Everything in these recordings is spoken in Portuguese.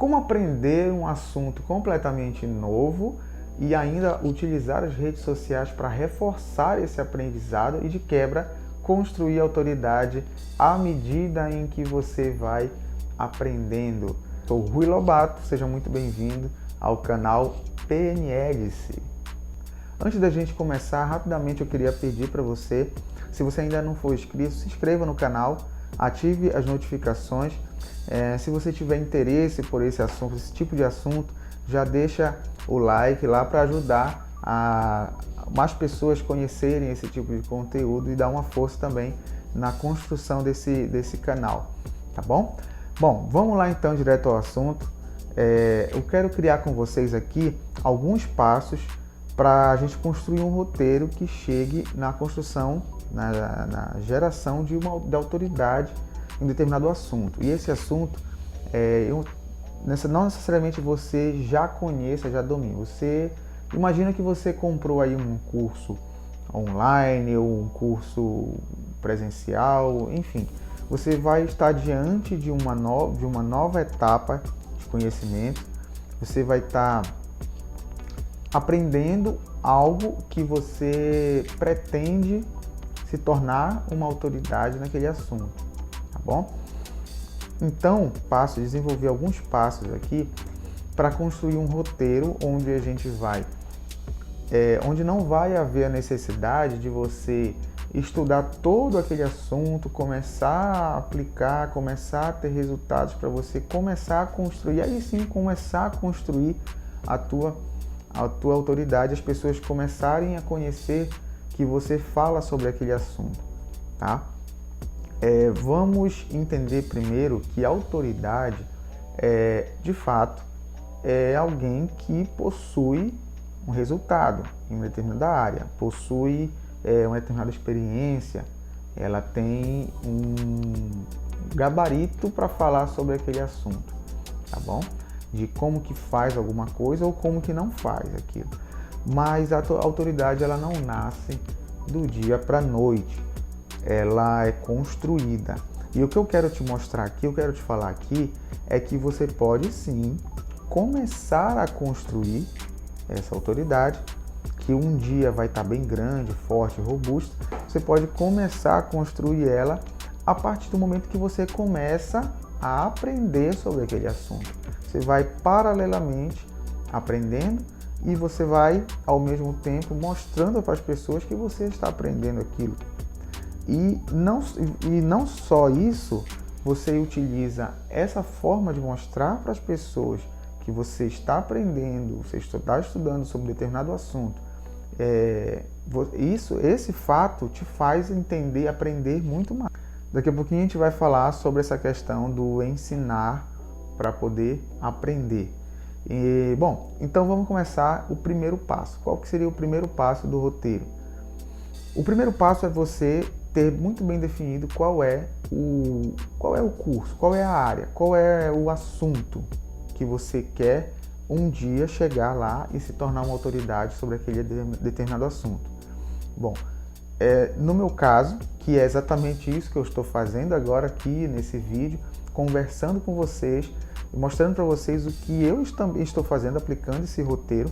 Como aprender um assunto completamente novo e ainda utilizar as redes sociais para reforçar esse aprendizado e, de quebra, construir autoridade à medida em que você vai aprendendo. Sou Rui Lobato, seja muito bem-vindo ao canal PNL-se. Antes da gente começar, rapidamente eu queria pedir para você, se você ainda não for inscrito, se inscreva no canal, ative as notificações. Se você tiver interesse por esse assunto, esse tipo de assunto, já deixa o like lá para ajudar a mais pessoas conhecerem esse tipo de conteúdo e dar uma força também na construção desse canal, tá bom? Bom, vamos lá então direto ao assunto. Eu quero criar com vocês aqui alguns passos para a gente construir um roteiro que chegue na construção, na geração de autoridade em determinado assunto. E esse assunto, não necessariamente você já conheça, já domina. Você imagina que você comprou aí um curso online ou um curso presencial, enfim. Você vai estar diante de uma nova etapa de conhecimento. Você vai estar aprendendo algo que você pretende se tornar uma autoridade naquele assunto, tá bom? Então, desenvolver alguns passos aqui para construir um roteiro onde a gente vai, onde não vai haver a necessidade de você estudar todo aquele assunto, começar a aplicar, começar a ter resultados para você começar a construir, aí sim começar a construir a tua autoridade, as pessoas começarem a conhecer que você fala sobre aquele assunto, tá? Vamos entender primeiro que a autoridade, de fato, é alguém que possui um resultado em uma determinada área, possui uma determinada experiência, ela tem um gabarito para falar sobre aquele assunto, tá bom? De como que faz alguma coisa ou como que não faz aquilo. Mas a autoridade, ela não nasce do dia para a noite, ela é construída. E o que eu quero te mostrar aqui, eu quero te falar aqui, é que você pode sim começar a construir essa autoridade, que um dia vai estar bem grande, forte, robusta. Você pode começar a construir ela a partir do momento que você começa a aprender sobre aquele assunto. Você vai paralelamente aprendendo e você vai, ao mesmo tempo, mostrando para as pessoas que você está aprendendo aquilo. E não só isso, você utiliza essa forma de mostrar para as pessoas que você está aprendendo, você está estudando sobre determinado assunto. Esse fato te faz entender, aprender muito mais. Daqui a pouquinho a gente vai falar sobre essa questão do ensinar para poder aprender. Bom, então vamos começar o primeiro passo. Qual que seria o primeiro passo do roteiro? O primeiro passo é você ter muito bem definido qual é o curso, qual é a área, qual é o assunto que você quer um dia chegar lá e se tornar uma autoridade sobre aquele determinado assunto. Bom, no meu caso, que é exatamente isso que eu estou fazendo agora aqui nesse vídeo, conversando com vocês, mostrando para vocês o que eu estou fazendo, aplicando esse roteiro,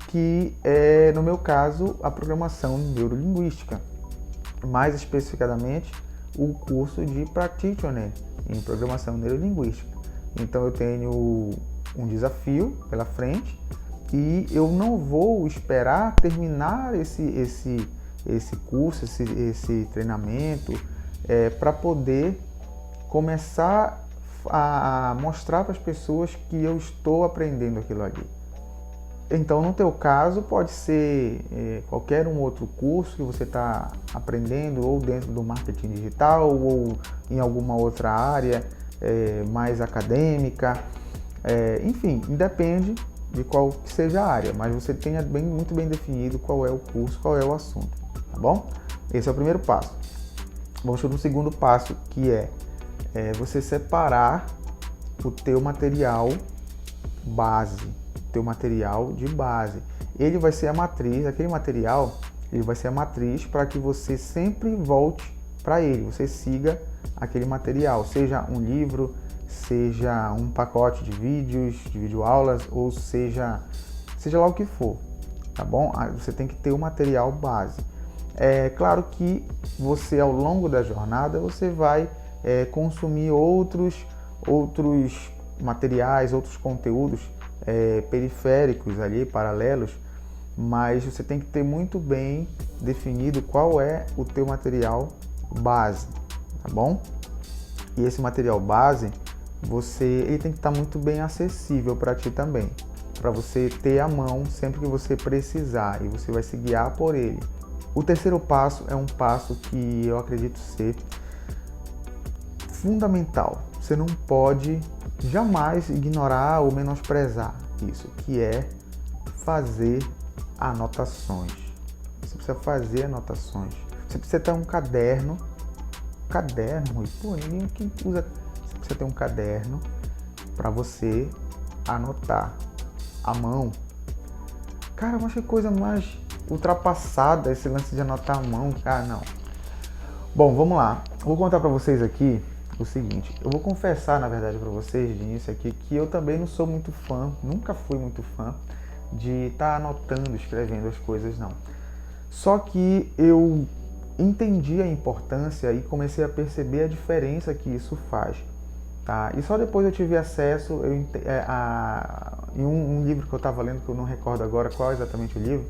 que é, no meu caso, a programação neurolinguística, mais especificadamente o curso de Practitioner em programação neurolinguística. Então eu tenho um desafio pela frente e eu não vou esperar terminar esse curso, esse treinamento, para poder começar a mostrar para as pessoas que eu estou aprendendo aquilo ali. Então, no teu caso, pode ser qualquer um outro curso que você está aprendendo, ou dentro do marketing digital, ou em alguma outra área mais acadêmica. Enfim, independe de qual que seja a área, mas você tenha muito bem definido qual é o curso, qual é o assunto, tá bom? Esse é o primeiro passo. Vamos para o segundo passo, que é você separar o teu material base, teu material de base. Ele vai ser a matriz, aquele material, ele vai ser a matriz para que você sempre volte para ele, você siga aquele material, seja um livro, seja um pacote de vídeos, de videoaulas, ou seja lá o que for, tá bom? Você tem que ter o material base. É claro que você, ao longo da jornada, você vai consumir outros materiais, outros conteúdos periféricos ali, paralelos, mas você tem que ter muito bem definido qual é o teu material base, tá bom? E esse material base, ele tem que estar muito bem acessível para ti também, para você ter à mão sempre que você precisar, e você vai se guiar por ele. O terceiro passo é um passo que eu acredito ser fundamental. Você não pode jamais ignorar ou menosprezar isso, que é fazer anotações. Você precisa fazer anotações. Você precisa ter um caderno. Pô, ninguém que usa. Você precisa ter um caderno para você anotar à mão. Cara, eu acho que coisa mais ultrapassada esse lance de anotar à mão. Cara, não. Bom, vamos lá. Vou contar para vocês aqui o seguinte. Eu vou confessar, na verdade, para vocês de início aqui, que eu também não sou muito fã, nunca fui muito fã de estar anotando, escrevendo as coisas, não. Só que eu entendi a importância e comecei a perceber a diferença que isso faz, tá? E só depois eu tive acesso em um livro que eu estava lendo, que eu não recordo agora qual é exatamente o livro,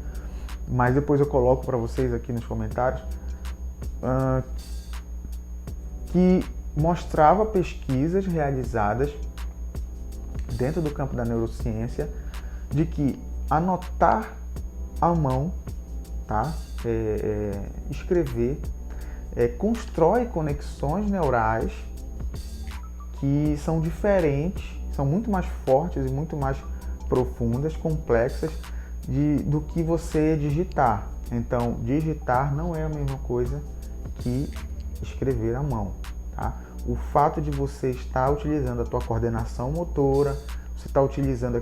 mas depois eu coloco para vocês aqui nos comentários, que mostrava pesquisas realizadas dentro do campo da neurociência de que anotar à mão, tá? Escrever constrói conexões neurais que são diferentes, são muito mais fortes e muito mais profundas, complexas do que você digitar. Então, digitar não é a mesma coisa que escrever à mão, tá? O fato de você estar utilizando a tua coordenação motora, você está utilizando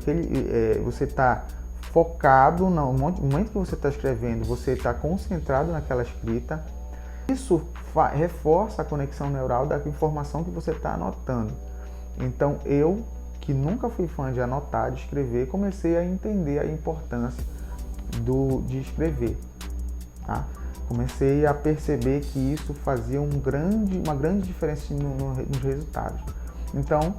você está focado no momento que você está escrevendo, você está concentrado naquela escrita. Isso reforça a conexão neural da informação que você está anotando. Então, eu, que nunca fui fã de anotar, de escrever, comecei a entender a importância de escrever, tá? Comecei a perceber que isso fazia uma grande diferença nos resultados. Então,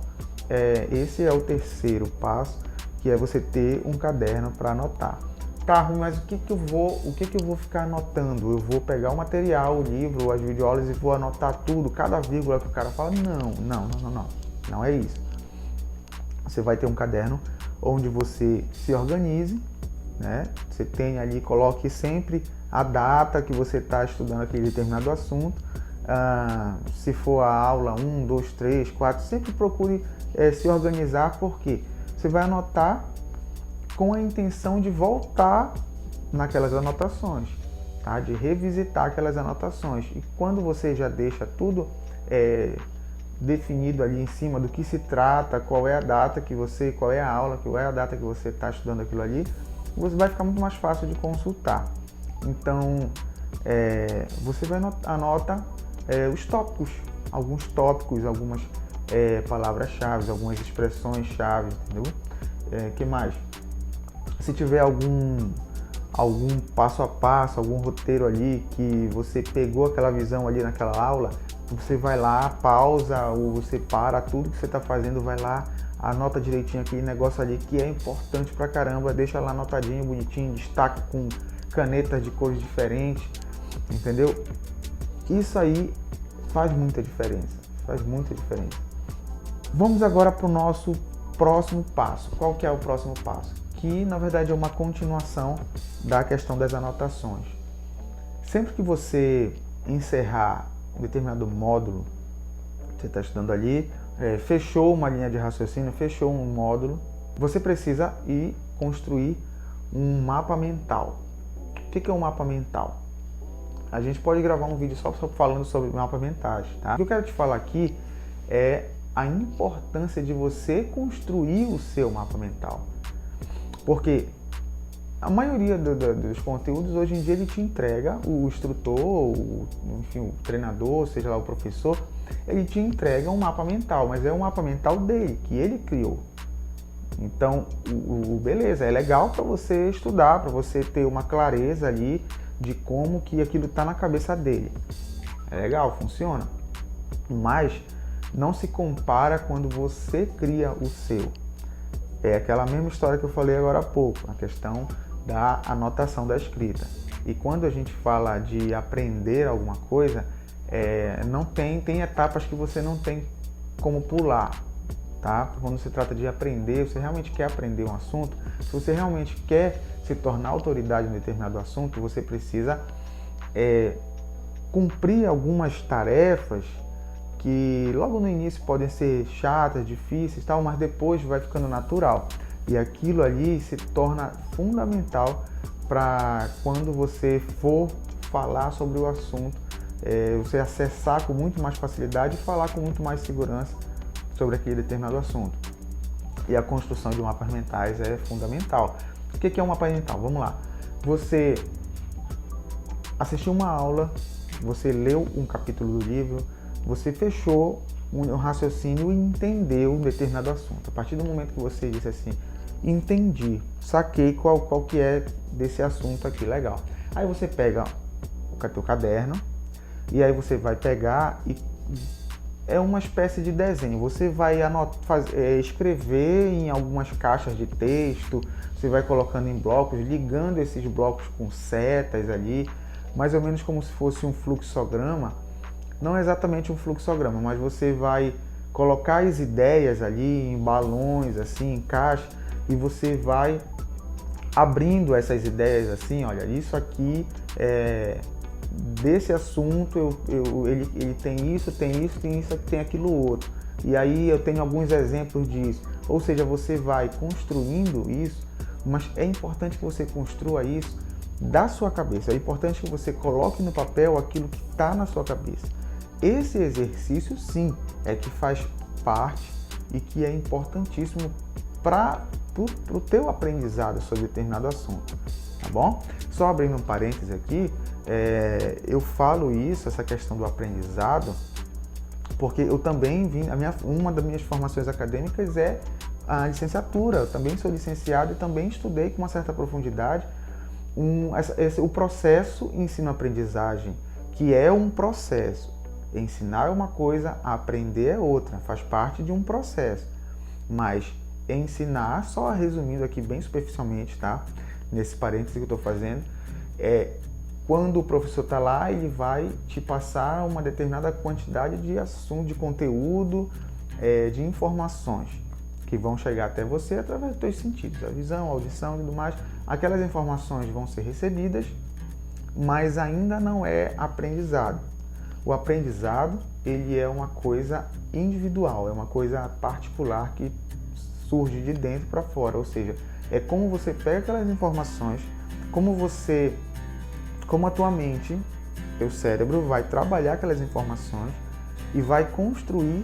esse é o terceiro passo, que é você ter um caderno para anotar. Tá, mas o que eu vou ficar anotando? Eu vou pegar o material, o livro, as videoaulas e vou anotar tudo, cada vírgula que o cara fala? Não é isso. Você vai ter um caderno onde você se organize, né? Você tem ali, coloque sempre a data que você está estudando aquele determinado assunto. Se for a aula 1, 2, 3, 4, sempre procure se organizar, porque você vai anotar com a intenção de voltar naquelas anotações, tá? De revisitar aquelas anotações. E quando você já deixa tudo definido ali em cima do que se trata, qual é a data qual é a aula, qual é a data que você está estudando aquilo ali, você vai ficar muito mais fácil de consultar. Então, você vai anota os tópicos, alguns tópicos, algumas palavras-chave, algumas expressões-chave, entendeu? Que mais? Se tiver algum passo a passo, algum roteiro ali que você pegou aquela visão ali naquela aula, você vai lá, pausa ou você para tudo que você está fazendo, vai lá, anota direitinho aquele negócio ali que é importante pra caramba, deixa lá anotadinho, bonitinho, destaque com canetas de cores diferentes, entendeu? Isso aí faz muita diferença, Vamos agora para o nosso próximo passo. Qual que é o próximo passo? Que na verdade é uma continuação da questão das anotações. Sempre que você encerrar um determinado módulo que você está estudando ali, fechou uma linha de raciocínio, fechou um módulo, você precisa ir construir um mapa mental. O que é um mapa mental? A gente pode gravar um vídeo só falando sobre mapas mentais, tá? O que eu quero te falar aqui é a importância de você construir o seu mapa mental. Porque a maioria dos conteúdos hoje em dia ele te entrega, o instrutor, enfim, o treinador, seja lá o professor, ele te entrega um mapa mental, mas é um mapa mental dele, que ele criou. Então, beleza, é legal para você estudar, para você ter uma clareza ali de como que aquilo está na cabeça dele. É legal, funciona. Mas não se compara quando você cria o seu. É aquela mesma história que eu falei agora há pouco, a questão da anotação da escrita. E quando a gente fala de aprender alguma coisa, não tem etapas que você não tem como pular, tá? Quando se trata de aprender, você realmente quer aprender um assunto, se você realmente quer se tornar autoridade em determinado assunto, você precisa cumprir algumas tarefas que logo no início podem ser chatas, difíceis, tal, mas depois vai ficando natural. E aquilo ali se torna fundamental para quando você for falar sobre o assunto, você acessar com muito mais facilidade e falar com muito mais segurança sobre aquele determinado assunto. E a construção de mapas mentais é fundamental. O que é um mapa mental? Vamos lá. Você assistiu uma aula, você leu um capítulo do livro, você fechou um raciocínio e entendeu um determinado assunto. A partir do momento que você disse assim, entendi, saquei qual que é desse assunto aqui, legal. Aí você pega o teu caderno e aí você vai pegar e é uma espécie de desenho. Você vai escrever em algumas caixas de texto, você vai colocando em blocos, ligando esses blocos com setas ali, mais ou menos como se fosse um fluxograma. Não exatamente um fluxograma, mas você vai colocar as ideias ali em balões, assim, em caixa, e você vai abrindo essas ideias assim, olha, isso aqui desse assunto, ele tem isso, tem aquilo outro. E aí eu tenho alguns exemplos disso. Ou seja, você vai construindo isso, mas é importante que você construa isso da sua cabeça. É importante que você coloque no papel aquilo que está na sua cabeça. Esse exercício, sim, é que faz parte e que é importantíssimo para o teu aprendizado sobre determinado assunto, tá bom? Só abrindo um parênteses aqui, eu falo isso, essa questão do aprendizado, porque eu também uma das minhas formações acadêmicas é a licenciatura. Eu também sou licenciado e também estudei com uma certa profundidade o processo ensino-aprendizagem, que é um processo. Ensinar é uma coisa, aprender é outra, faz parte de um processo. Mas ensinar, só resumindo aqui bem superficialmente, tá? Nesse parênteses que eu estou fazendo, quando o professor está lá, ele vai te passar uma determinada quantidade de assunto, de conteúdo, de informações que vão chegar até você através dos teus sentidos, a visão, a audição e tudo mais. Aquelas informações vão ser recebidas, mas ainda não é aprendizado. O aprendizado, ele é uma coisa individual, é uma coisa particular que surge de dentro para fora, ou seja, é como você pega aquelas informações, como a tua mente, teu cérebro vai trabalhar aquelas informações e vai construir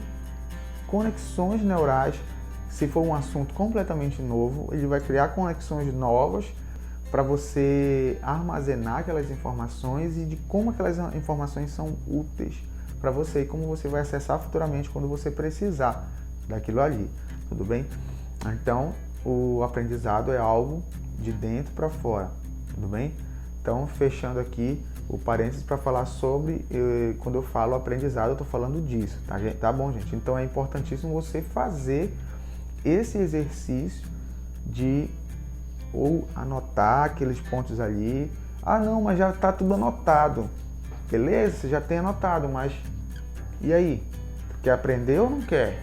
conexões neurais. Se for um assunto completamente novo, ele vai criar conexões novas para você armazenar aquelas informações e de como aquelas informações são úteis para você e como você vai acessar futuramente quando você precisar daquilo ali, tudo bem? Então, o aprendizado é algo de dentro para fora, tudo bem? Então, fechando aqui o parênteses para falar sobre, quando eu falo aprendizado, eu estou falando disso, tá, gente? Tá bom, gente? Então, é importantíssimo você fazer esse exercício de ou anotar aqueles pontos ali. Ah, não, mas já está tudo anotado. Beleza, você já tem anotado, mas e aí? Tu quer aprender ou não quer?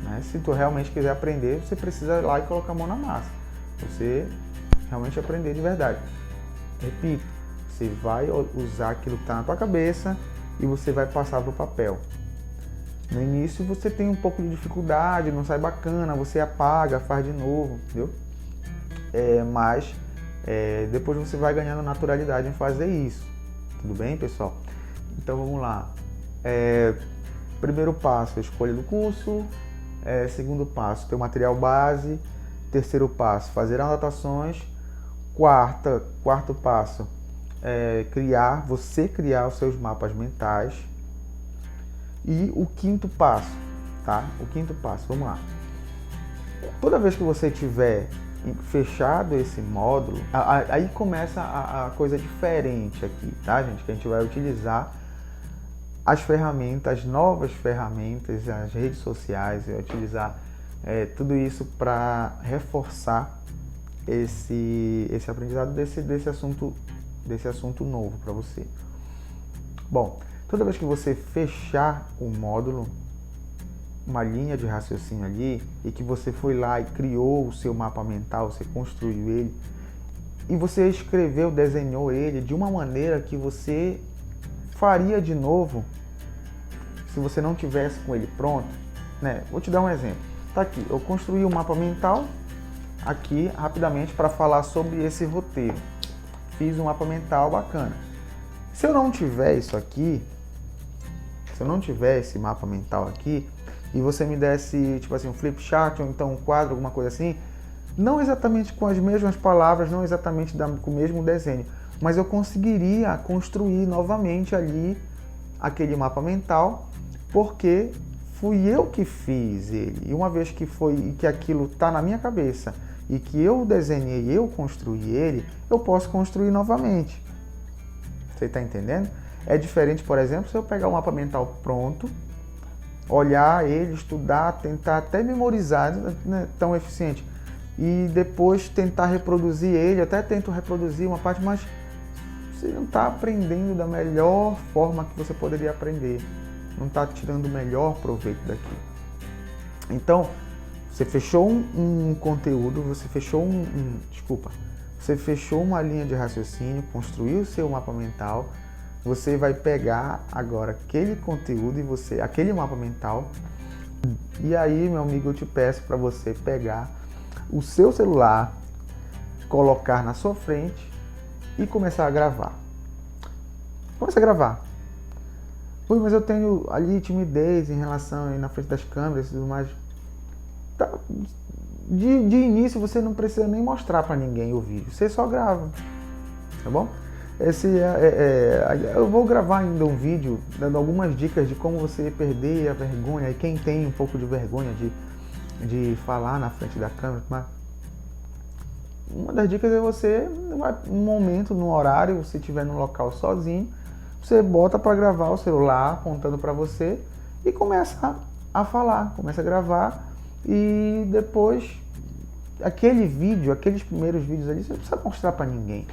Né? Se tu realmente quiser aprender, você precisa ir lá e colocar a mão na massa. Você realmente aprender de verdade. Repito, você vai usar aquilo que está na tua cabeça e você vai passar para o papel. No início você tem um pouco de dificuldade, não sai bacana, você apaga, faz de novo, entendeu? Mas depois você vai ganhando naturalidade em fazer isso. Tudo bem, pessoal? Então vamos lá. Primeiro passo, escolha do curso. Segundo passo, ter o material base. Terceiro passo, fazer anotações. Quarto passo, você criar os seus mapas mentais. E o quinto passo, tá? O quinto passo, vamos lá. Toda vez que você tiver fechado esse módulo, aí começa a coisa diferente aqui, tá, gente? Que a gente vai utilizar as ferramentas, as novas ferramentas, as redes sociais, vai utilizar tudo isso para reforçar esse aprendizado desse assunto novo para você. Bom, toda vez que você fechar o módulo, uma linha de raciocínio ali, e que você foi lá e criou o seu mapa mental, você construiu ele, e você escreveu, desenhou ele de uma maneira que você faria de novo se você não tivesse com ele pronto, né? Vou te dar um exemplo. Tá aqui, eu construí um mapa mental aqui rapidamente para falar sobre esse roteiro. Fiz um mapa mental bacana. Se eu não tiver isso aqui, se eu não tiver esse mapa mental aqui, e você me desse, tipo assim, um flip chart ou então um quadro, alguma coisa assim, não exatamente com as mesmas palavras, não exatamente com o mesmo desenho, mas eu conseguiria construir novamente ali aquele mapa mental, porque fui eu que fiz ele. E uma vez que aquilo está na minha cabeça e que eu desenhei, eu construí ele, eu posso construir novamente. Você está entendendo? É diferente, por exemplo, se eu pegar um mapa mental pronto, olhar ele, estudar, tentar até memorizar, não é tão eficiente, e depois tentar reproduzir ele, até tento reproduzir uma parte, mas você não está aprendendo da melhor forma que você poderia aprender, não está tirando o melhor proveito daqui. Então, você fechou um conteúdo, você fechou você fechou uma linha de raciocínio, construiu o seu mapa mental. Você vai pegar agora aquele conteúdo e aquele mapa mental, e aí, meu amigo, eu te peço para você pegar o seu celular, colocar na sua frente e começar a gravar. Começa a gravar. Ui, mas eu tenho ali timidez em relação aí na frente das câmeras e tudo mais. Tá. De início você não precisa nem mostrar para ninguém o vídeo, você só grava, tá bom? Eu vou gravar ainda um vídeo dando algumas dicas de como você perder a vergonha, e quem tem um pouco de vergonha de falar na frente da câmera. Mas uma das dicas é você, um momento, no horário, se estiver no local sozinho, você bota para gravar o celular apontando para você e começa a falar, começa a gravar, e depois aqueles primeiros vídeos ali, você não precisa mostrar para ninguém.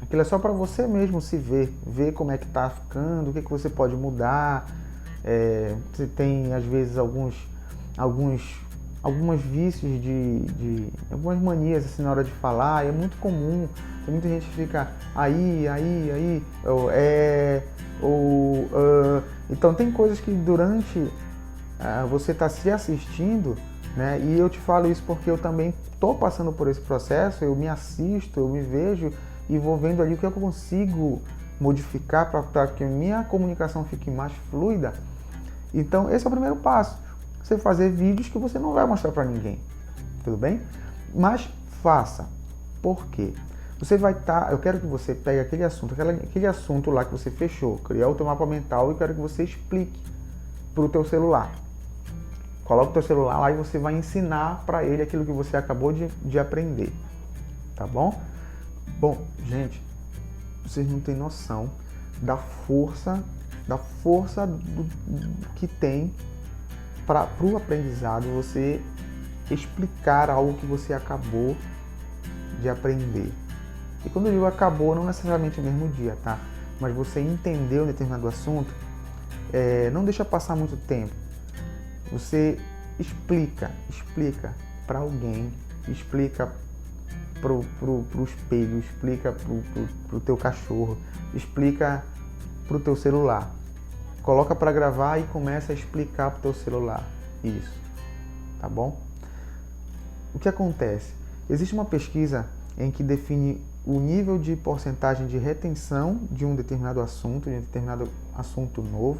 Aquilo é só para você mesmo se ver como é que tá ficando, o que você pode mudar. Você tem, às vezes, alguns vícios algumas manias assim na hora de falar, é muito comum. Tem muita gente que fica então tem coisas que durante você está se assistindo, né? E eu te falo isso porque eu também estou passando por esse processo, eu me assisto, eu me vejo e vou vendo ali o que eu consigo modificar para que a minha comunicação fique mais fluida. Então esse é o primeiro passo, você fazer vídeos que você não vai mostrar para ninguém, tudo bem? Mas faça. Por quê? Você vai eu quero que você pegue aquele assunto lá que você fechou, criar o teu mapa mental, e quero que você explique para o teu celular. Coloca o teu celular lá e você vai ensinar para ele aquilo que você acabou de aprender, tá bom? Bom, gente, vocês não têm noção da força que tem para o aprendizado você explicar algo que você acabou de aprender. E quando eu digo acabou, não necessariamente no mesmo dia, tá? Mas você entendeu um determinado assunto, não deixa passar muito tempo. Você explica para alguém, explica pro espelho, explica pro teu cachorro, explica pro teu celular. Coloca para gravar e começa a explicar pro teu celular. Isso, tá bom? O que acontece? Existe uma pesquisa em que define o nível de porcentagem de retenção de um determinado assunto novo,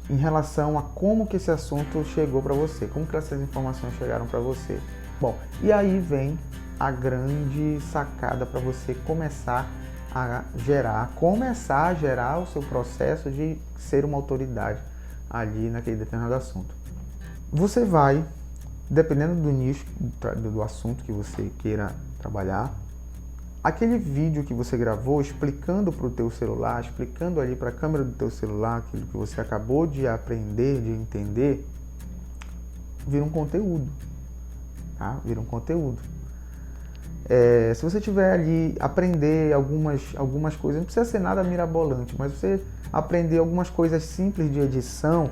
em relação a como que esse assunto chegou para você, como que essas informações chegaram para você. Bom, e aí vem a grande sacada para você começar a gerar o seu processo de ser uma autoridade ali naquele determinado assunto. Você vai, dependendo do nicho, do assunto que você queira trabalhar, aquele vídeo que você gravou explicando para o teu celular, explicando ali para a câmera do teu celular aquilo que você acabou de aprender, de entender, vira um conteúdo, tá? Vira um conteúdo. Se você tiver ali, aprender algumas coisas, não precisa ser nada mirabolante, mas você aprender algumas coisas simples de edição,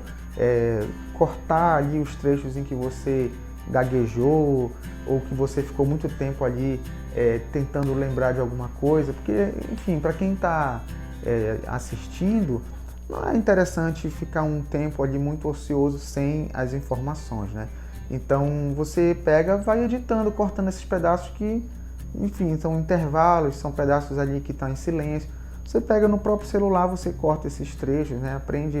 cortar ali os trechos em que você gaguejou ou que você ficou muito tempo ali tentando lembrar de alguma coisa, porque, enfim, para quem está assistindo, não é interessante ficar um tempo ali muito ocioso sem as informações, né? Então você pega, vai editando, cortando esses pedaços que, enfim, são intervalos, são pedaços ali que estão em silêncio. Você pega no próprio celular, você corta esses trechos, né? Aprende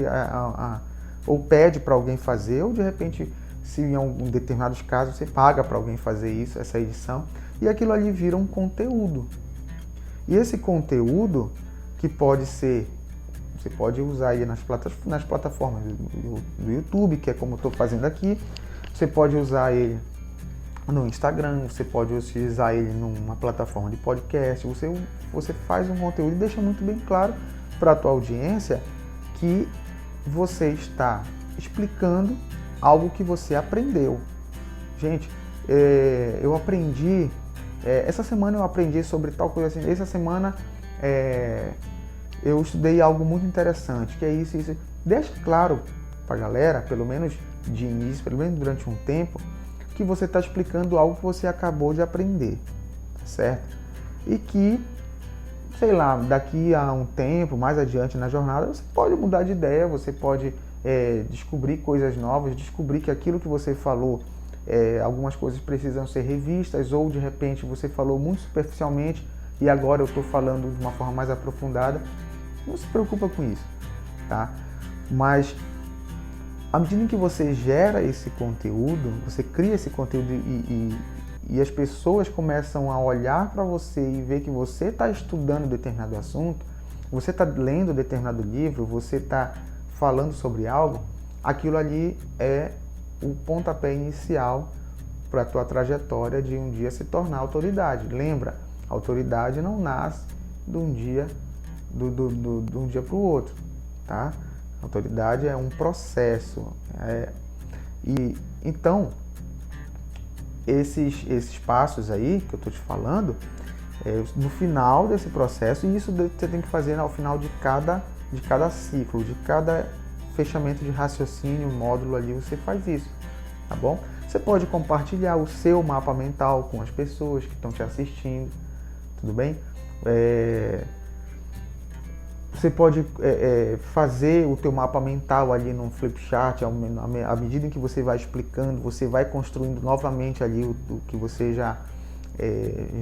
ou pede para alguém fazer, ou de repente, se em algum determinados casos, você paga para alguém fazer isso, essa edição, e aquilo ali vira um conteúdo. E esse conteúdo, que pode ser, você pode usar aí nas plataformas do YouTube, que é como eu estou fazendo aqui, você pode usar ele no Instagram, você pode utilizar ele numa plataforma de podcast, você faz um conteúdo e deixa muito bem claro para a tua audiência que você está explicando algo que você aprendeu. Gente, eu aprendi, essa semana eu aprendi sobre tal coisa assim, essa semana eu estudei algo muito interessante, que é isso. Deixa claro para a galera, pelo menos de início, pelo menos durante um tempo, que você está explicando algo que você acabou de aprender, certo? E que, sei lá, daqui a um tempo, mais adiante na jornada, você pode mudar de ideia, você pode descobrir coisas novas, descobrir que aquilo que você falou, algumas coisas precisam ser revistas, ou de repente você falou muito superficialmente e agora eu estou falando de uma forma mais aprofundada. Não se preocupa com isso, tá? Mas à medida que você gera esse conteúdo, você cria esse conteúdo e as pessoas começam a olhar para você e ver que você está estudando determinado assunto, você está lendo determinado livro, você está falando sobre algo, aquilo ali é o pontapé inicial para a tua trajetória de um dia se tornar autoridade. Lembra, a autoridade não nasce de um dia para o outro, tá? A autoridade é um processo. E então, esses passos aí que eu estou te falando, no final desse processo, e isso você tem que fazer ao final de cada ciclo, de cada fechamento de raciocínio, módulo ali, você faz isso, tá bom? Você pode compartilhar o seu mapa mental com as pessoas que estão te assistindo, tudo bem? Você pode fazer o teu mapa mental ali num flipchart, à medida em que você vai explicando, você vai construindo novamente ali o que você já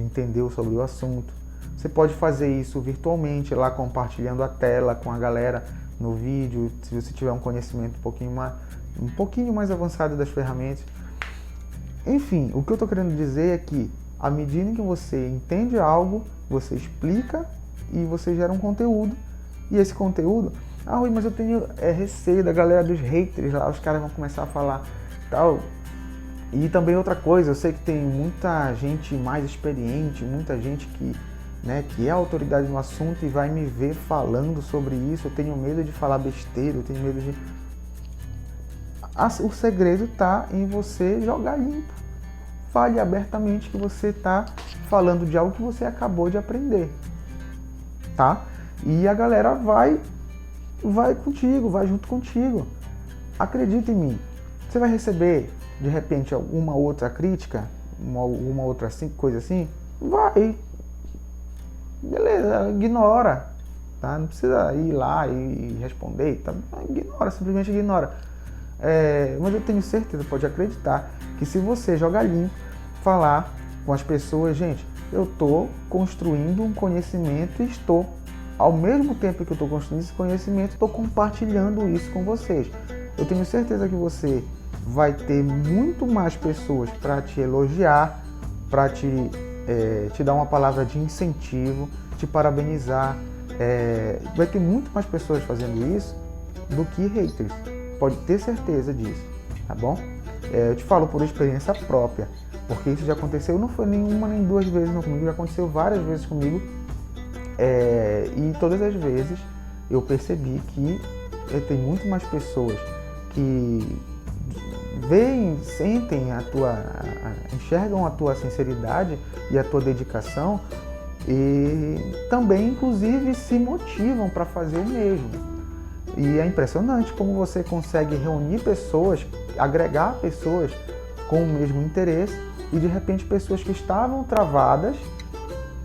entendeu sobre o assunto. Você pode fazer isso virtualmente, lá compartilhando a tela com a galera no vídeo, se você tiver um conhecimento um pouquinho mais avançado das ferramentas. Enfim, o que eu estou querendo dizer é que, à medida em que você entende algo, você explica e você gera um conteúdo. E esse conteúdo, Rui, mas eu tenho receio da galera dos haters lá, os caras vão começar a falar tal. E também outra coisa, eu sei que tem muita gente mais experiente, muita gente que é autoridade no assunto e vai me ver falando sobre isso, eu tenho medo de falar besteira, eu tenho medo de... O segredo está em você jogar limpo. Fale abertamente que você está falando de algo que você acabou de aprender, tá? E a galera vai contigo, vai junto contigo. Acredita em mim. Você vai receber, de repente, alguma outra crítica, uma outra coisa assim? Vai. Beleza, ignora. Tá? Não precisa ir lá e responder. Tá? Ignora, simplesmente ignora. Mas eu tenho certeza, pode acreditar, que se você jogar limpo, falar com as pessoas, gente, eu estou construindo um conhecimento e ao mesmo tempo que eu estou construindo esse conhecimento, estou compartilhando isso com vocês. Eu tenho certeza que você vai ter muito mais pessoas para te elogiar, para te dar uma palavra de incentivo, te parabenizar. Vai ter muito mais pessoas fazendo isso do que haters. pode ter certeza disso, tá bom? Eu te falo por experiência própria, porque isso já aconteceu, não foi nenhuma nem duas vezes não comigo, já aconteceu várias vezes comigo, e todas as vezes eu percebi que tem muito mais pessoas que veem, sentem enxergam a tua sinceridade e a tua dedicação e também, inclusive, se motivam para fazer o mesmo. E é impressionante como você consegue reunir pessoas, agregar pessoas com o mesmo interesse e, de repente, pessoas que estavam travadas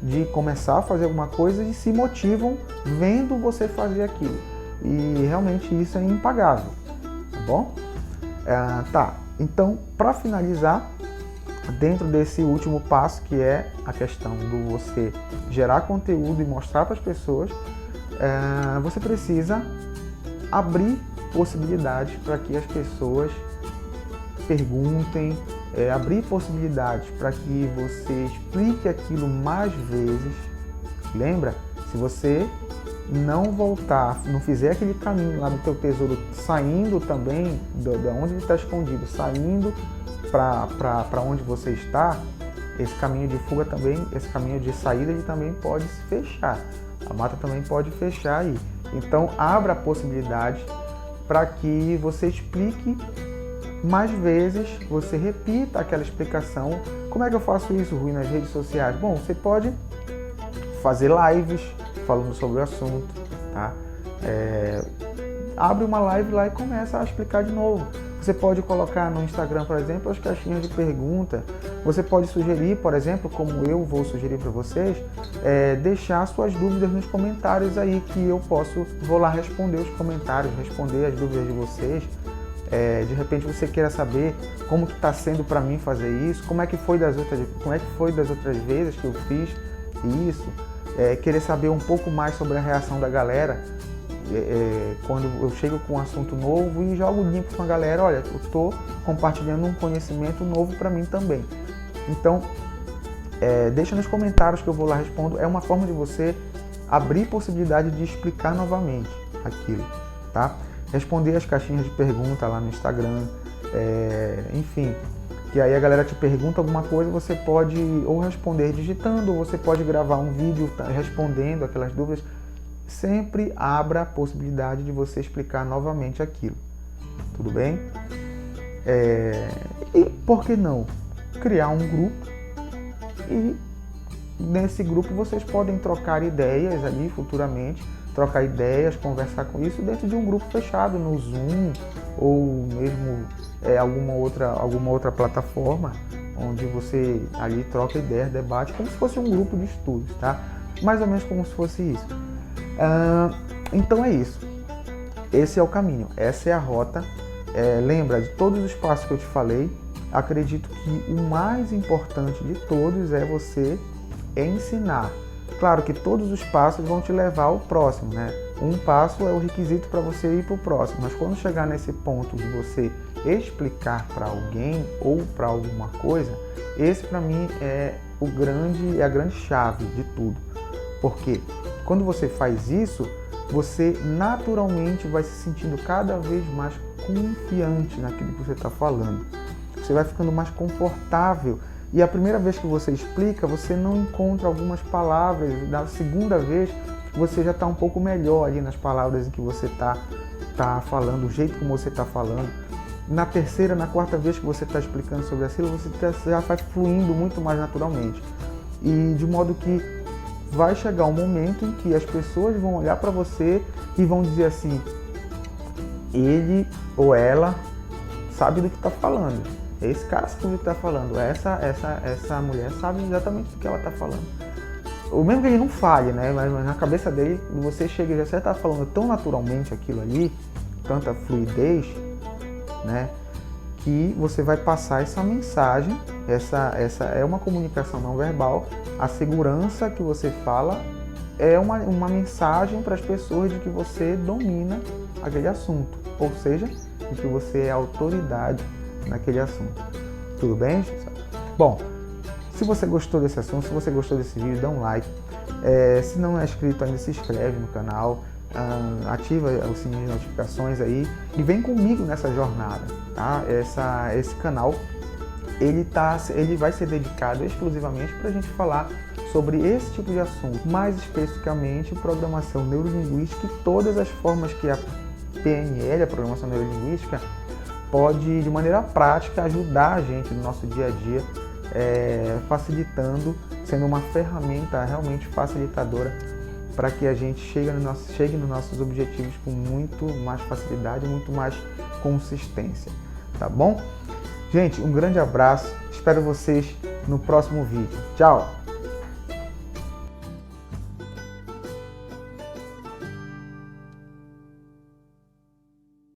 de começar a fazer alguma coisa e se motivam vendo você fazer aquilo. E realmente isso é impagável, tá bom? Tá, então, para finalizar, dentro desse último passo, que é a questão do você gerar conteúdo e mostrar para as pessoas, você precisa abrir possibilidades para que as pessoas perguntem, abrir possibilidades para que você explique aquilo mais vezes. Lembra? Se você não voltar, não fizer aquele caminho lá do teu tesouro, saindo também de onde ele está escondido, saindo para onde você está, esse caminho de fuga também, esse caminho de saída, ele também pode se fechar. A mata também pode fechar aí. Então, abra a possibilidade para que você explique mais vezes, você repita aquela explicação. Como é que eu faço isso, Rui, nas redes sociais? Bom, você pode fazer lives falando sobre o assunto, tá? Abre uma live lá e começa a explicar de novo. Você pode colocar no Instagram, por exemplo, as caixinhas de pergunta. Você pode sugerir, por exemplo, como eu vou sugerir para vocês, deixar suas dúvidas nos comentários aí, que eu vou lá responder os comentários, responder as dúvidas de vocês. De repente você queira saber como que está sendo para mim fazer isso, como é que foi das outras vezes que eu fiz isso, querer saber um pouco mais sobre a reação da galera, quando eu chego com um assunto novo e jogo limpo com a galera, olha, eu estou compartilhando um conhecimento novo para mim também. Então, deixa nos comentários que eu vou lá respondo. É uma forma de você abrir possibilidade de explicar novamente aquilo, tá? Responder as caixinhas de pergunta lá no Instagram, enfim, que aí a galera te pergunta alguma coisa, você pode ou responder digitando, ou você pode gravar um vídeo respondendo aquelas dúvidas. Sempre abra a possibilidade de você explicar novamente aquilo, tudo bem? E por que não criar um grupo e nesse grupo vocês podem trocar ideias ali futuramente, trocar ideias, conversar com isso dentro de um grupo fechado no Zoom ou mesmo alguma outra plataforma onde você ali troca ideias, debate, como se fosse um grupo de estudos, tá? Mais ou menos como se fosse isso. Então é isso. Esse é o caminho, essa é a rota. Lembra de todos os passos que eu te falei. Acredito que o mais importante de todos é você ensinar. Claro que todos os passos vão te levar ao próximo, né? Um passo é o requisito para você ir para o próximo, mas quando chegar nesse ponto de você explicar para alguém ou para alguma coisa, esse para mim é a grande chave de tudo. Porque quando você faz isso, você naturalmente vai se sentindo cada vez mais confiante naquilo que você está falando. Você vai ficando mais confortável. E a primeira vez que você explica, você não encontra algumas palavras. Da segunda vez, você já está um pouco melhor ali nas palavras em que você está falando, o jeito como você está falando. Na terceira, na quarta vez que você está explicando sobre aquilo, você já vai fluindo muito mais naturalmente. E de modo que vai chegar um momento em que as pessoas vão olhar para você e vão dizer assim, ele ou ela sabe do que está falando. Esse cara sabe do que está falando. Essa mulher sabe exatamente do que ela está falando. O mesmo que ele não fale, né? Mas na cabeça dele, você chega e já está falando tão naturalmente aquilo ali, tanta fluidez, né? Que você vai passar essa mensagem. Essa é uma comunicação não verbal. A segurança que você fala é uma mensagem para as pessoas de que você domina aquele assunto. Ou seja, de que você é autoridade naquele assunto. Tudo bem, gente? Bom, se você gostou desse assunto, se você gostou desse vídeo, dá um like. Se não é inscrito ainda, se inscreve no canal. ativa o sininho de notificações aí e vem comigo nessa jornada, tá? Esse canal ele vai ser dedicado exclusivamente para a gente falar sobre esse tipo de assunto, mais especificamente programação neurolinguística e todas as formas que a PNL, a programação neurolinguística, pode de maneira prática ajudar a gente no nosso dia a dia, facilitando, sendo uma ferramenta realmente facilitadora para que a gente chegue nos nossos objetivos com muito mais facilidade, muito mais consistência, tá bom? Gente, um grande abraço, espero vocês no próximo vídeo. Tchau!